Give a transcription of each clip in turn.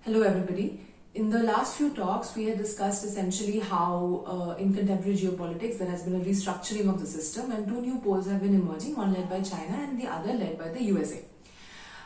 Hello everybody. In the last few talks, we had discussed essentially how in contemporary geopolitics there has been a restructuring of the system and two new poles have been emerging, one led by China and the other led by the USA.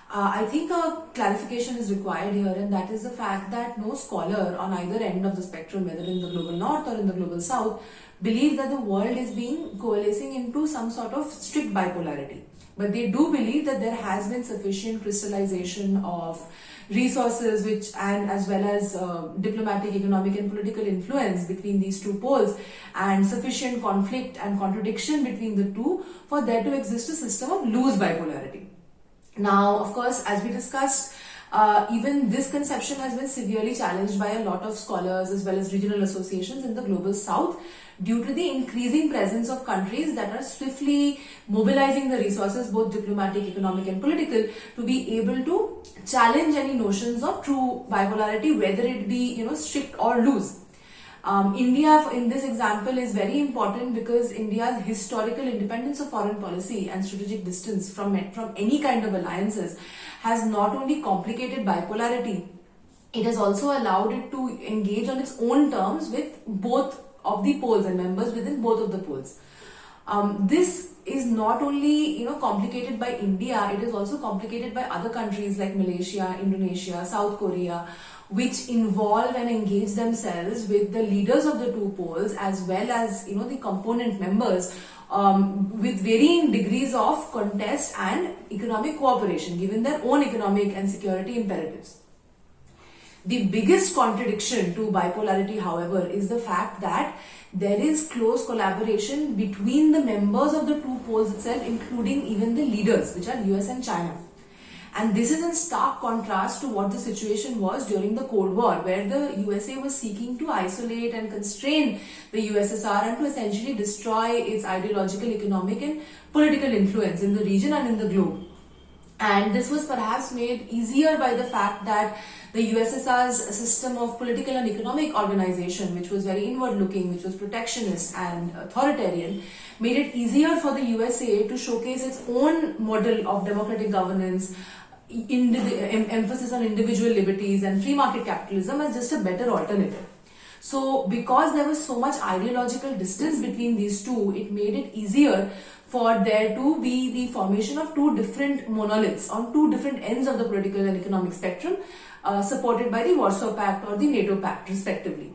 I think a clarification is required here, and that is the fact that no scholar on either end of the spectrum, whether in the global north or in the global south, believe that the world is being coalescing into some sort of strict bipolarity. But they do believe that there has been sufficient crystallization of resources and as well as diplomatic, economic and political influence between these two poles, and sufficient conflict and contradiction between the two for there to exist a system of loose bipolarity. Now, of course, as we discussed, even this conception has been severely challenged by a lot of scholars as well as regional associations in the global south due to the increasing presence of countries that are swiftly mobilizing the resources, both diplomatic, economic and political, to be able to challenge any notions of true bipolarity, whether it be strict or loose. India in this example is very important because India's historical independence of foreign policy and strategic distance from any kind of alliances has not only complicated bipolarity, it has also allowed it to engage on its own terms with both of the poles and members within both of the poles. This is not only complicated by India, it is also complicated by other countries like Malaysia, Indonesia, South Korea, which involve and engage themselves with the leaders of the two poles as well as the component members with varying degrees of contest and economic cooperation given their own economic and security imperatives. The biggest contradiction to bipolarity, however, is the fact that there is close collaboration between the members of the two poles itself, including even the leaders, which are US and China. And this is in stark contrast to what the situation was during the Cold War, where the USA was seeking to isolate and constrain the USSR and to essentially destroy its ideological, economic and political influence in the region and in the globe. And this was perhaps made easier by the fact that the USSR's system of political and economic organization, which was very inward-looking, which was protectionist and authoritarian, made it easier for the USA to showcase its own model of democratic governance, emphasis on individual liberties and free market capitalism as just a better alternative. So because there was so much ideological distance between these two, it made it easier for there to be the formation of two different monoliths on two different ends of the political and economic spectrum, supported by the Warsaw Pact or the NATO Pact respectively.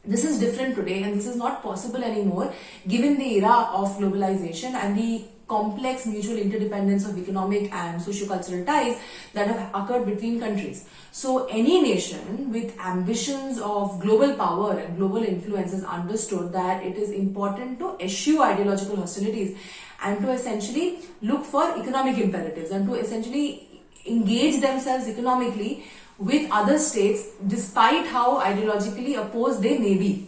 This is different today, and this is not possible anymore given the era of globalization and the complex mutual interdependence of economic and socio-cultural ties that have occurred between countries. So any nation with ambitions of global power and global influence has understood that it is important to eschew ideological hostilities and to essentially look for economic imperatives and to essentially engage themselves economically with other states despite how ideologically opposed they may be.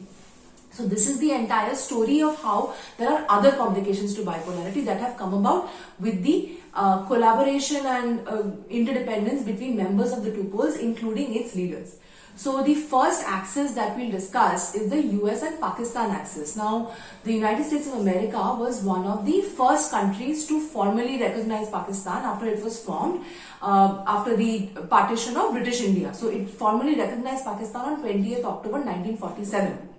So this is the entire story of how there are other complications to bipolarity that have come about with the collaboration and interdependence between members of the two poles, including its leaders. So the first axis that we'll discuss is the US and Pakistan axis. Now, the United States of America was one of the first countries to formally recognize Pakistan after it was formed, after the partition of British India. So it formally recognized Pakistan on 20th October 1947.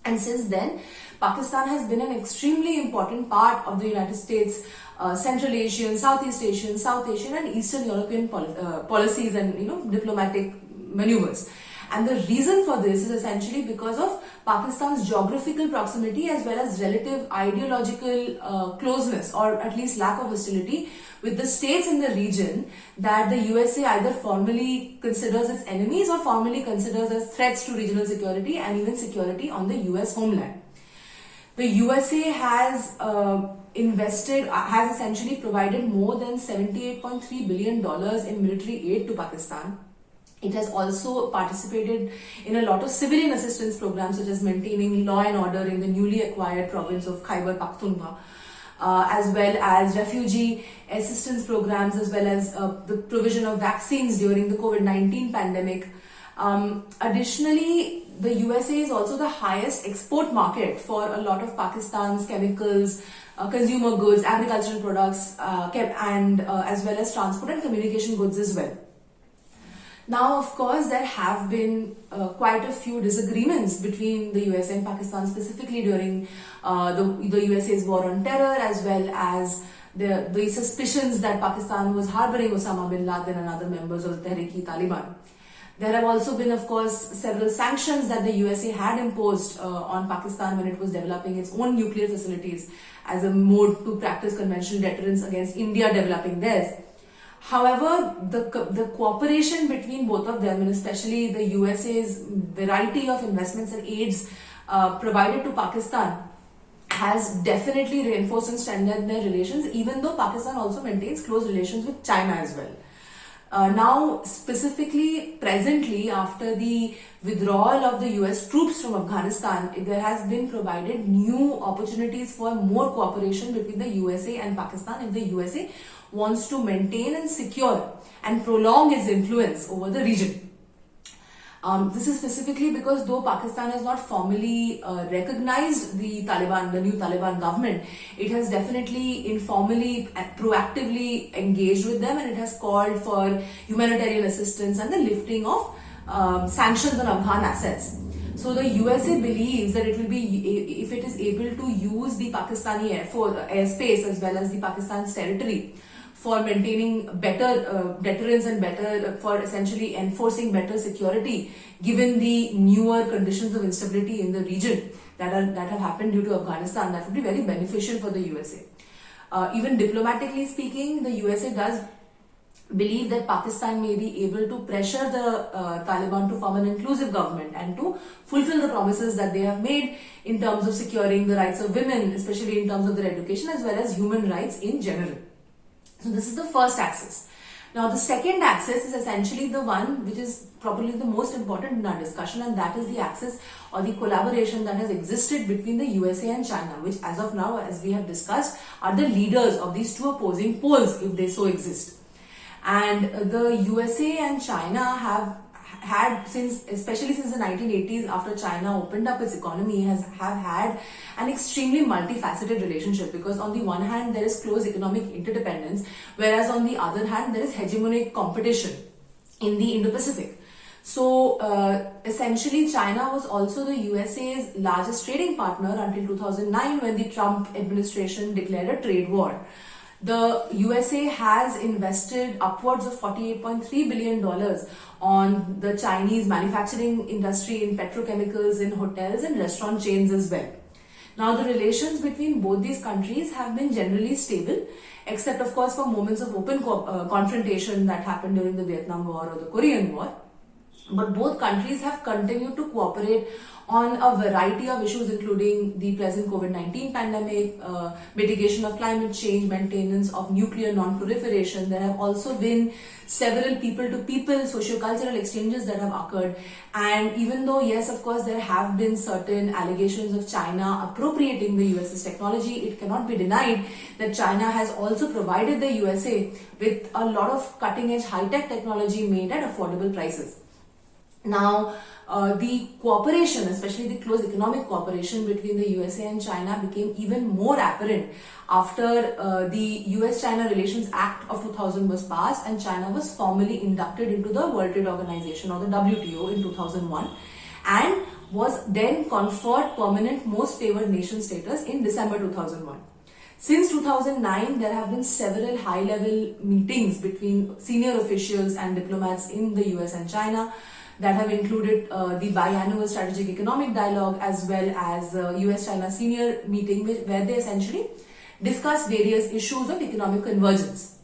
And since then, Pakistan has been an extremely important part of the United States, Central Asian, Southeast Asian, South Asian and Eastern European policies and diplomatic maneuvers. And the reason for this is essentially because of Pakistan's geographical proximity as well as relative ideological closeness, or at least lack of hostility, with the states in the region that the USA either formally considers its enemies or formally considers as threats to regional security and even security on the US homeland. The USA has has essentially provided more than $78.3 billion in military aid to Pakistan. It has also participated in a lot of civilian assistance programs such as maintaining law and order in the newly acquired province of Khyber Pakhtunkhwa, as well as refugee assistance programs, as well as the provision of vaccines during the COVID-19 pandemic. Additionally, the USA is also the highest export market for a lot of Pakistan's chemicals, consumer goods, agricultural products, and as well as transport and communication goods as well. Now, of course, there have been quite a few disagreements between the USA and Pakistan, specifically during the USA's war on terror, as well as the suspicions that Pakistan was harboring Osama bin Laden and other members of the Tehrik-e-Taliban. There have also been, of course, several sanctions that the USA had imposed on Pakistan when it was developing its own nuclear facilities as a mode to practice conventional deterrence against India developing theirs. However, the cooperation between both of them, and especially the USA's variety of investments and aids provided to Pakistan, has definitely reinforced and strengthened their relations, even though Pakistan also maintains close relations with China as well. Now, specifically, presently, after the withdrawal of the US troops from Afghanistan, there has been provided new opportunities for more cooperation between the USA and Pakistan if the USA wants to maintain and secure and prolong its influence over the region. This is specifically because though Pakistan has not formally recognized the Taliban, the new Taliban government, it has definitely informally and proactively engaged with them, and it has called for humanitarian assistance and the lifting of sanctions on Afghan assets. So the USA believes that it will be, if it is able to use the Pakistani airspace as well as the Pakistan's territory for maintaining better deterrence and better for essentially enforcing better security, given the newer conditions of instability in the region that have happened due to Afghanistan, that would be very beneficial for the USA. Even diplomatically speaking, the USA does believe that Pakistan may be able to pressure the Taliban to form an inclusive government and to fulfill the promises that they have made in terms of securing the rights of women, especially in terms of their education, as well as human rights in general. So this is the first axis. Now the second axis is essentially the one which is probably the most important in our discussion, and that is the axis or the collaboration that has existed between the USA and China, which as of now, as we have discussed, are the leaders of these two opposing poles if they so exist. And the USA and China have had, especially since the 1980s, after China opened up its economy, have had an extremely multifaceted relationship, because on the one hand there is close economic interdependence, whereas on the other hand there is hegemonic competition in the Indo-Pacific. So essentially China was also the USA's largest trading partner until 2009, when the Trump administration declared a trade war. The USA has invested upwards of $48.3 billion on the Chinese manufacturing industry, in petrochemicals, in hotels and restaurant chains as well. Now, the relations between both these countries have been generally stable, except of course for moments of open confrontation that happened during the Vietnam War or the Korean War. But both countries have continued to cooperate on a variety of issues, including the present COVID-19 pandemic, mitigation of climate change, maintenance of nuclear non-proliferation. There have also been several people-to-people socio-cultural exchanges that have occurred. And even though, yes, of course, there have been certain allegations of China appropriating the US's technology, it cannot be denied that China has also provided the USA with a lot of cutting-edge high-tech technology made at affordable prices. Now, the cooperation, especially the close economic cooperation between the USA and China, became even more apparent after the US-China Relations Act of 2000 was passed and China was formally inducted into the World Trade Organization, or the WTO, in 2001, and was then conferred permanent most favored nation status in December 2001. Since 2009, there have been several high-level meetings between senior officials and diplomats in the US and China that have included the biannual strategic economic dialogue, as well as US-China senior meeting, where they essentially discuss various issues of economic convergence.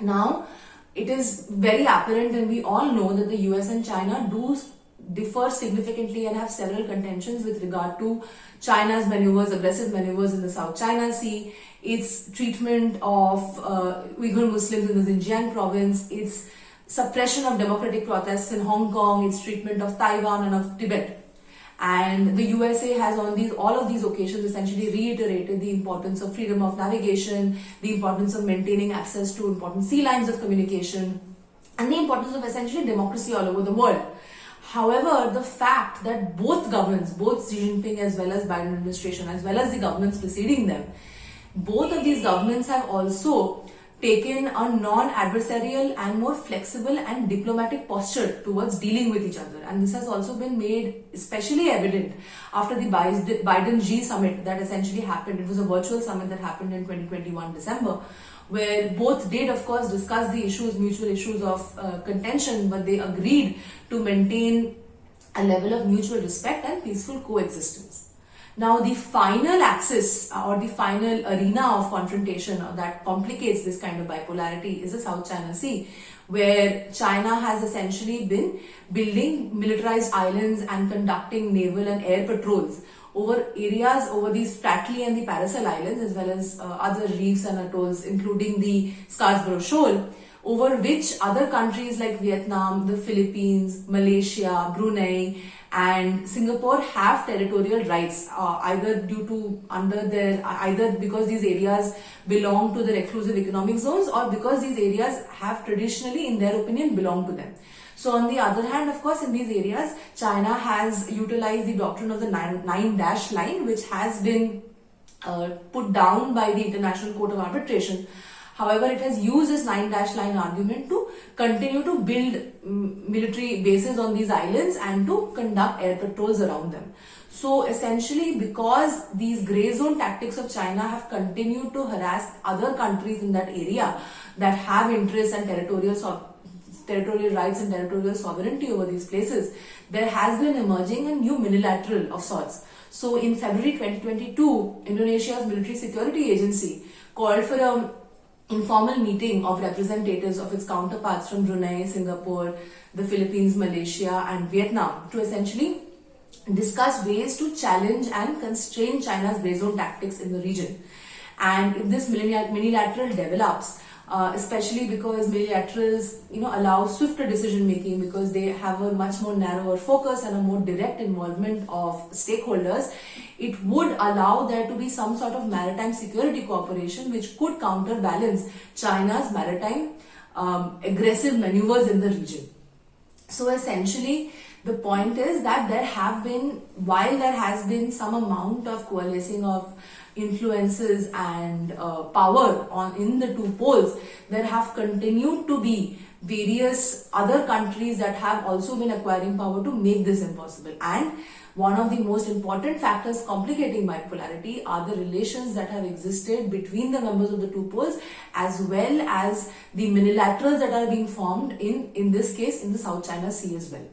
Now, it is very apparent, and we all know, that the US and China do differ significantly and have several contentions with regard to China's maneuvers, aggressive maneuvers in the South China Sea, its treatment of Uyghur Muslims in the Xinjiang province, its suppression of democratic protests in Hong Kong, its treatment of Taiwan and of Tibet. And the USA has on all of these occasions essentially reiterated the importance of freedom of navigation, the importance of maintaining access to important sea lines of communication, and the importance of essentially democracy all over the world. However, the fact that both governments, both Xi Jinping as well as Biden administration, as well as the governments preceding them, both of these governments have also taken a non-adversarial and more flexible and diplomatic posture towards dealing with each other. And this has also been made especially evident after the Biden-Xi summit that essentially happened. It was a virtual summit that happened in 2021 December, where both did, of course, discuss the issues, mutual issues of contention, but they agreed to maintain a level of mutual respect and peaceful coexistence. Now, the final axis or the final arena of confrontation that complicates this kind of bipolarity is the South China Sea, where China has essentially been building militarized islands and conducting naval and air patrols over areas, over the Spratly and the Paracel Islands, as well as other reefs and atolls, including the Scarborough Shoal, over which other countries like Vietnam, the Philippines, Malaysia, Brunei, and Singapore have territorial rights, either because these areas belong to their exclusive economic zones, or because these areas have traditionally, in their opinion, belonged to them. So on the other hand, of course, in these areas, China has utilized the doctrine of the nine dash line, which has been put down by the International Court of Arbitration. However, it has used this 9-dash line argument to continue to build military bases on these islands and to conduct air patrols around them. So essentially, because these grey zone tactics of China have continued to harass other countries in that area that have interests and territorial rights and territorial sovereignty over these places, there has been emerging a new minilateral of sorts. So in February 2022, Indonesia's military security agency called for a informal meeting of representatives of its counterparts from Brunei, Singapore, the Philippines, Malaysia, and Vietnam to essentially discuss ways to challenge and constrain China's grey zone tactics in the region. And if this minilateral develops, especially because minilaterals, allow swifter decision making because they have a much more narrower focus and a more direct involvement of stakeholders, it would allow there to be some sort of maritime security cooperation which could counterbalance China's maritime aggressive maneuvers in the region. So essentially, the point is that while there has been some amount of coalescing of influences and power in the two poles, there have continued to be various other countries that have also been acquiring power to make this impossible. And one of the most important factors complicating bipolarity are the relations that have existed between the members of the two poles, as well as the minilaterals that are being formed in this case in the South China Sea as well.